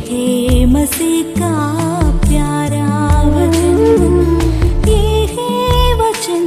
है मसीह का प्यारा वचन, ये है वचन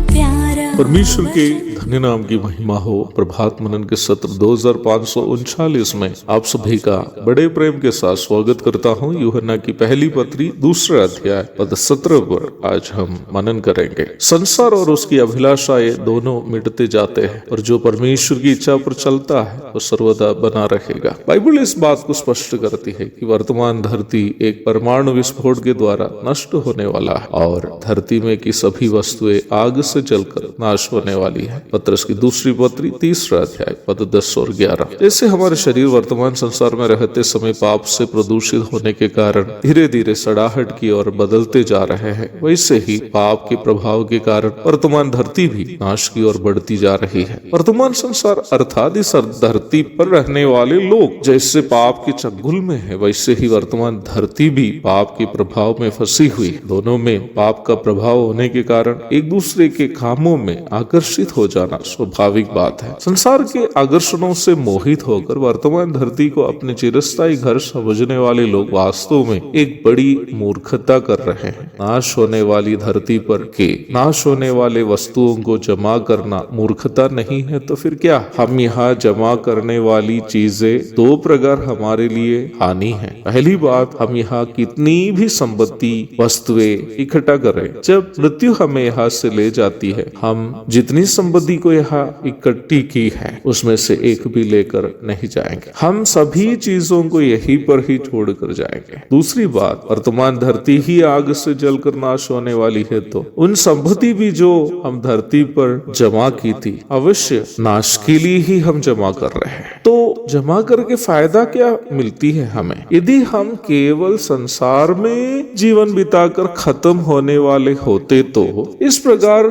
प्यारा। परमेश्वर के धन्य नाम की महिमा हो। प्रभात मनन के सत्र 2539 में आप सभी का बड़े प्रेम के साथ स्वागत करता हूँ। यूहन्ना की पहली पत्री 2 अध्याय पद 17 पर आज हम मनन करेंगे। संसार और उसकी अभिलाषाएं दोनों मिटते जाते हैं और जो परमेश्वर की इच्छा पर चलता है वो सर्वदा बना रहेगा। बाइबल इस बात को स्पष्ट करती है कि वर्तमान धरती एक परमाणु विस्फोट के द्वारा नष्ट होने वाला है और धरती में की सभी वस्तुएं आग से जलकर नाश होने वाली है। पत्रस की दूसरी पत्री 3 अध्याय पद 10 और 11। जैसे हमारे शरीर वर्तमान संसार में रहते समय पाप से प्रदूषित होने के कारण धीरे धीरे सड़ाहट की ओर बदलते जा रहे हैं, वैसे ही पाप के प्रभाव के कारण वर्तमान धरती भी नाश की ओर बढ़ती जा रही है। वर्तमान संसार अर्थात इस धरती पर रहने वाले लोग जैसे पाप के चंगुल में है, वैसे ही वर्तमान धरती भी पाप के प्रभाव में फंसी हुई। दोनों में पाप का प्रभाव होने के कारण एक दूसरे के कामों में आकर्षित हो जाना स्वाभाविक बात है। संसार के आकर्षणों से मोहित होकर वर्तमान धरती को अपने चिरस्थायी घर समझने वाले लोग वास्तव में एक बड़ी मूर्खता कर रहे हैं। नाश होने वाली धरती पर के नाश होने वाले वस्तुओं को जमा करना मूर्खता नहीं है तो फिर क्या? हम यहाँ जमा करने वाली चीजें दो प्रकार हमारे लिए हानि है। पहली बात, हम यहाँ कितनी भी संपत्ति वस्तुएं इकट्ठा करें, जब मृत्यु हमें यहाँ से ले जाती है, हम जितनी संपत्ति को यहाँ इकट्ठी की है उसमें से एक भी लेकर नहीं जाएंगे। हम सभी चीजों को यहीं पर ही छोड़कर जाएंगे। दूसरी बात, वर्तमान धरती ही आग से जलकर नाश होने वाली है तो उन संपत्ति भी जो हम धरती पर जमा की थी अवश्य नाश के लिए ही हम जमा कर रहे हैं। तो जमा करके फायदा क्या मिलती है हमें? यदि हम केवल संसार में जीवन बिताकर खत्म होने वाले होते तो इस प्रकार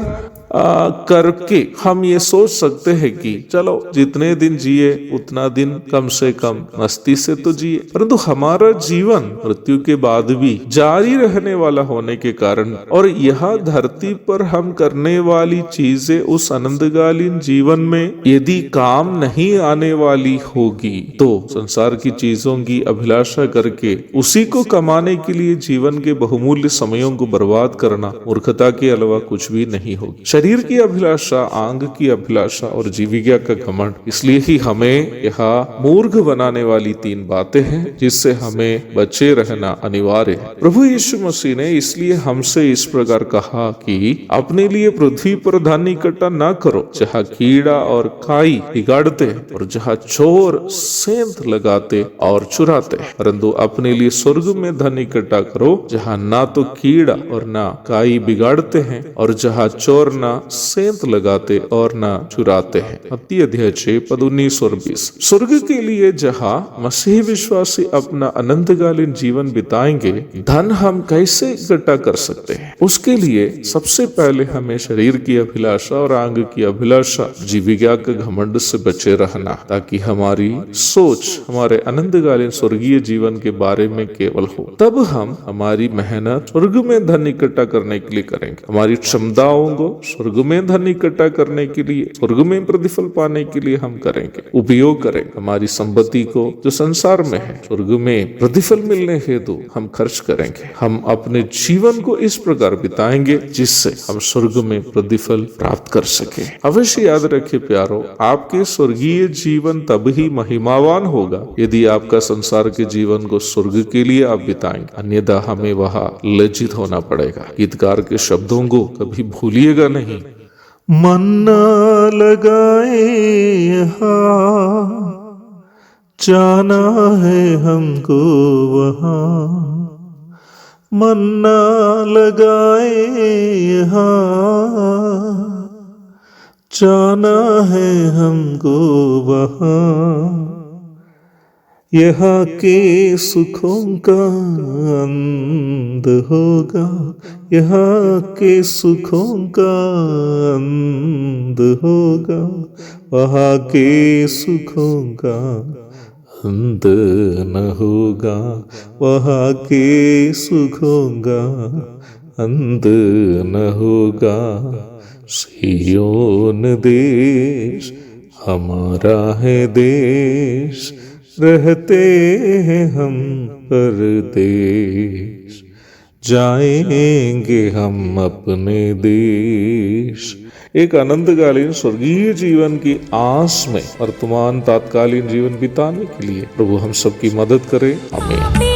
करके हम ये सोच सकते हैं कि चलो जितने दिन जिए उतना दिन कम से कम मस्ती से तो जिए, परंतु हमारा जीवन मृत्यु के बाद भी जारी रहने वाला होने के कारण और यह धरती पर हम करने वाली चीजें उस अनंतकालीन जीवन में यदि काम नहीं आने वाली होगी तो संसार की चीजों की अभिलाषा करके उसी को कमाने के लिए जीवन के बहुमूल्य समयों को बर्बाद करना मूर्खता के अलावा कुछ भी नहीं होगी। शरीर की अभिलाषा, आंग की अभिलाषा और जीविका का घमंड, इसलिए ही हमें यहाँ मूर्ख बनाने वाली 3 बातें हैं जिससे हमें बचे रहना अनिवार्य है। प्रभु यीशु मसीह ने इसलिए हमसे इस प्रकार कहा कि अपने लिए पृथ्वी पर धन इकट्ठा न करो जहाँ कीड़ा और काई बिगाड़ते और जहाँ चोर सेंध लगाते और चुराते, परंतु अपने लिए स्वर्ग में धन इकट्ठा करो जहाँ ना तो कीड़ा और ना काई बिगाड़ते हैं और जहाँ चोर ना सेंध लगाते और ना चुराते हैं। मत्ती अध्याय 6 पद 19 और 20। स्वर्ग के लिए जहाँ मसीह विश्वासी अपना अनंतकालीन जीवन बिताएंगे, धन हम कैसे इकट्ठा कर सकते हैं? उसके लिए सबसे पहले हमें शरीर की अभिलाषा और आंग की अभिलाषा, जीविका के घमंड से बचे रहना, ताकि हमारी सोच हमारे अनंतकालीन स्वर्गीय जीवन के बारे में केवल हो। तब हम हमारी मेहनत स्वर्ग में धन इकट्ठा करने के लिए करेंगे। हमारी क्षमताओं को स्वर्ग में धन इकट्ठा करने के लिए, स्वर्ग में प्रतिफल पाने के लिए हम करेंगे, उपयोग करेंगे। हमारी संपत्ति को जो संसार में है स्वर्ग में प्रतिफल मिलने हेतु हम खर्च करेंगे। हम अपने जीवन को इस प्रकार बिताएंगे जिससे हम स्वर्ग में प्रतिफल प्राप्त कर सके। अवश्य याद रखिए प्यारो, आपके स्वर्गीय जीवन तब ही महिमावान होगा यदि आपका संसार के जीवन को स्वर्ग के लिए आप बिताएंगे, अन्यथा हमें वहां लज्जित होना पड़ेगा। गीतकार के शब्दों को कभी भूलिएगा नहीं। मन न लगाए यहाँ, जाना है हमको वहाँ। मन न लगाए यहाँ, जाना है हमको वहाँ। यहाँ के सुखों का अंत होगा, यहाँ के सुखों का अंत होगा, वहाँ के सुखों का अंत न होगा, वहाँ के सुखों का अंत न होगा। सियोन देश हमारा है देश, रहते हैं हम परदेश, जाएंगे हम अपने देश। एक अनंतकालीन स्वर्गीय जीवन की आस में वर्तमान तात्कालीन जीवन बिताने के लिए प्रभु हम सबकी मदद करे। आमीन।